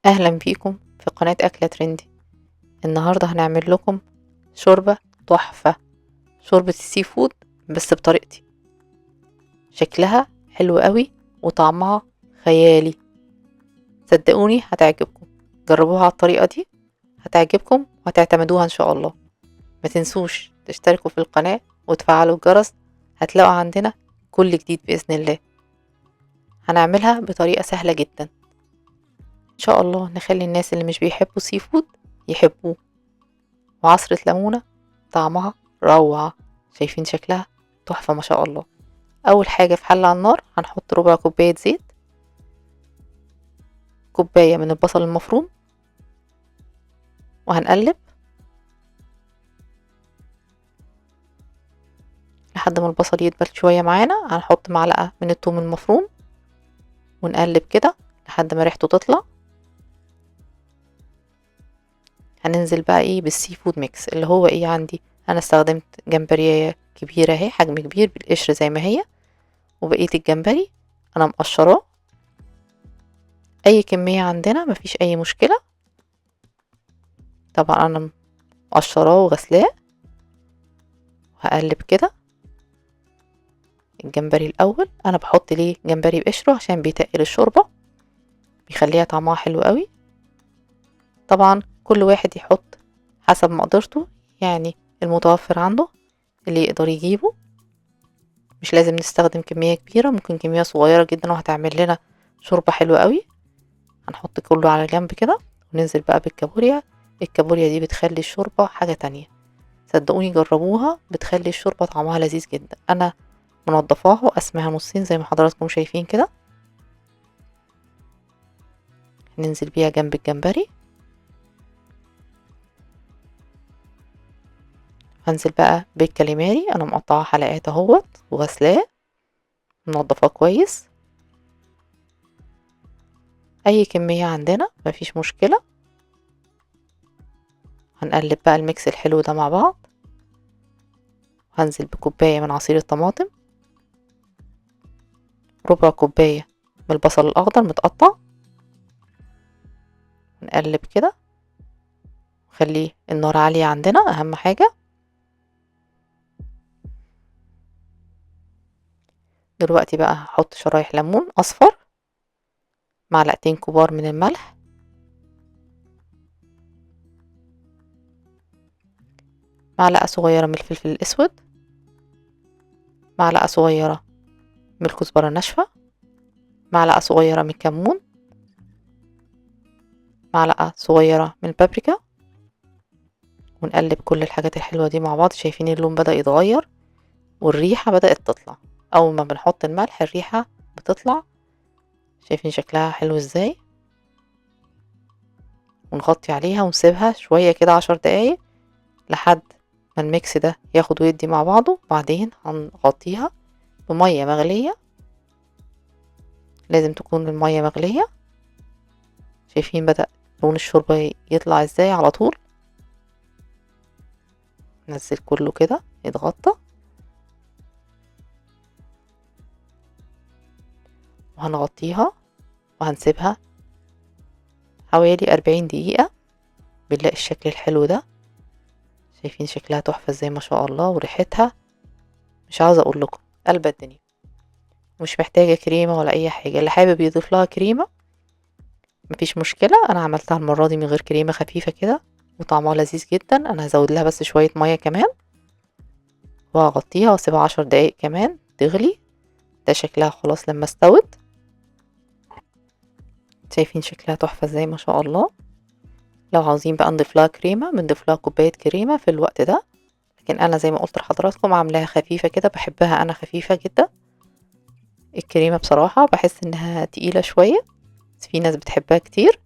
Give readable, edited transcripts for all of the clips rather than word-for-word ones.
اهلا بيكم في قناة اكلة ترندي. النهاردة هنعمل لكم شوربة تحفة، شوربة السي فود بس بطريقتي. شكلها حلو قوي وطعمها خيالي، صدقوني هتعجبكم. جربوها على الطريقة دي هتعجبكم وهتعتمدوها ان شاء الله. ما تنسوش تشتركوا في القناة وتفعلوا الجرس، هتلاقوا عندنا كل جديد بإذن الله. هنعملها بطريقة سهلة جدا ان شاء الله، نخلي الناس اللي مش بيحبوا سي فود يحبوه. وعصرة ليمونة طعمها روعة، شايفين شكلها تحفة ما شاء الله. أول حاجة في حلة على النار هنحط ربع كوباية زيت، كوباية من البصل المفروم، وهنقلب لحد ما البصل يدبل شوية معانا. هنحط معلقة من الثوم المفروم ونقلب كده لحد ما ريحته تطلع. هننزل بقى ايه بالسي فود ميكس اللي هو ايه عندي. انا استخدمت جمبرية كبيرة اهي، حجم كبير بالقشر زي ما هي، وبقية الجمبري انا مقشراه. اي كمية عندنا مفيش اي مشكلة. طبعا انا مقشراه وغسلاه. وهقلب كده الجمبري الاول. انا بحط ليه جمبري بقشره عشان بيتقل الشوربه، بيخليها طعمها حلو قوي. طبعا كل واحد يحط حسب مقدرته، يعني المتوفر عنده اللي يقدر يجيبه. مش لازم نستخدم كميه كبيره، ممكن كميه صغيره جدا وهتعمل لنا شوربه حلوه قوي. هنحط كله على جنب كده وننزل بقى بالكابوريا. الكابوريا دي بتخلي الشوربه حاجه تانية، صدقوني جربوها، بتخلي الشوربه طعمها لذيذ جدا. انا منضفاها وقسمها نصين زي ما حضراتكم شايفين كده. ننزل بيها جنب الجمبري. هنزل بقى بالكاليماري، انا مقطعه حلقات اهوت وغسلاه منضفاه كويس. اي كميه عندنا مفيش مشكله. هنقلب بقى الميكس الحلو ده مع بعض. هنزل بكوبايه من عصير الطماطم، ربع كوبايه من البصل الاخضر متقطع. نقلب كده، خليه النار عاليه عندنا اهم حاجه. دلوقتي بقى هحط شرايح ليمون اصفر، معلقتين كبار من الملح، معلقه صغيره من الفلفل الاسود، معلقه صغيره من الكزبره الناشفه، معلقه صغيره من الكمون، معلقه صغيره من البابريكا. ونقلب كل الحاجات الحلوة دي مع بعض. شايفين اللون بدأ يتغير والريحة بدأت تطلع. أول ما بنحط الملح الريحة بتطلع، شايفين شكلها حلو ازاي. ونغطي عليها ونسيبها شوية كده 10 دقايق لحد ما الميكس ده ياخد ويدي مع بعضه. بعدين هنغطيها بمية مغلية، لازم تكون المية مغلية. شايفين بدأ لون الشوربة يطلع ازاي على طول. نزل كله كده يتغطى، وهنغطيها وهنسيبها حوالي 40 دقيقة. بنلاقي الشكل الحلو ده. شايفين شكلها تحفة ازاي ما شاء الله، وريحتها مش عاوزة اقول لكم قلب الدنيا. مش محتاجة كريمة ولا اي حاجة. اللي حابب يضيف لها كريمة مفيش مشكلة، انا عملتها المرة دي من غير كريمة، خفيفة كده وطعمها لذيذ جدا. انا هزود لها بس شوية مية كمان وهغطيها واسيبها 10 دقايق كمان تغلي. ده شكلها خلاص لما استوت. شايفين شكلها تحفة ازاي ما شاء الله. لو عاوزين بقى نضيف لها كريمة بنضيف لها كوباية كريمة في الوقت ده، لكن انا زي ما قلت لحضراتكم عاملاها خفيفة كده، بحبها انا خفيفة جدا. الكريمة بصراحة بحس انها تقيلة شوية، بس في ناس بتحبها كتير.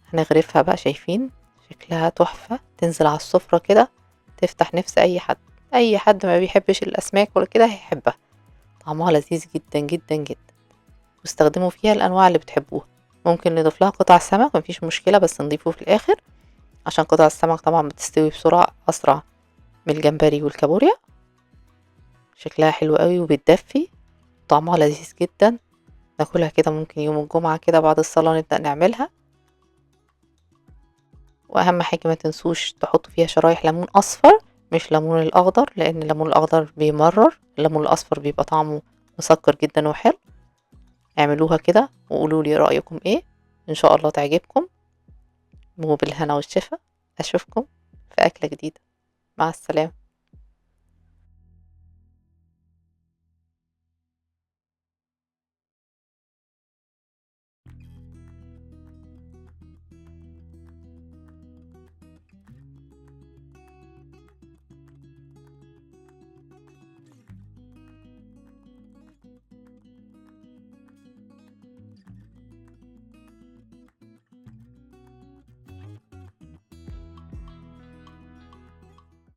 هنغرفها بقى. شايفين شكلها تحفة، تنزل على السفرة كده تفتح نفس اي حد. اي حد ما بيحبش الاسماك ولا كده هيحبها، طعمها لذيذ جدا جدا جدا. واستخدموا فيها الانواع اللي بتحبوها. ممكن نضيف لها قطع سمك مفيش مشكلة، بس نضيفه في الاخر عشان قطع السمك طبعا بتستوي بسرعة اسرع من الجمبري والكابوريا. شكلها حلو قوي وبتدفي، طعمها لذيذ جدا. ناكلها كده ممكن يوم الجمعة كده بعد الصلاة نبدأ نعملها. واهم حاجة ما تنسوش تحطوا فيها شرايح ليمون اصفر مش ليمون الاخضر، لان الليمون الاخضر بيمرر، الليمون الاصفر بيبقى طعمه مسكر جدا وحلو. اعملوها كده وقولوا لي رأيكم ايه، ان شاء الله تعجبكم، وبالهنا والشفا. اشوفكم في اكلة جديدة، مع السلامة.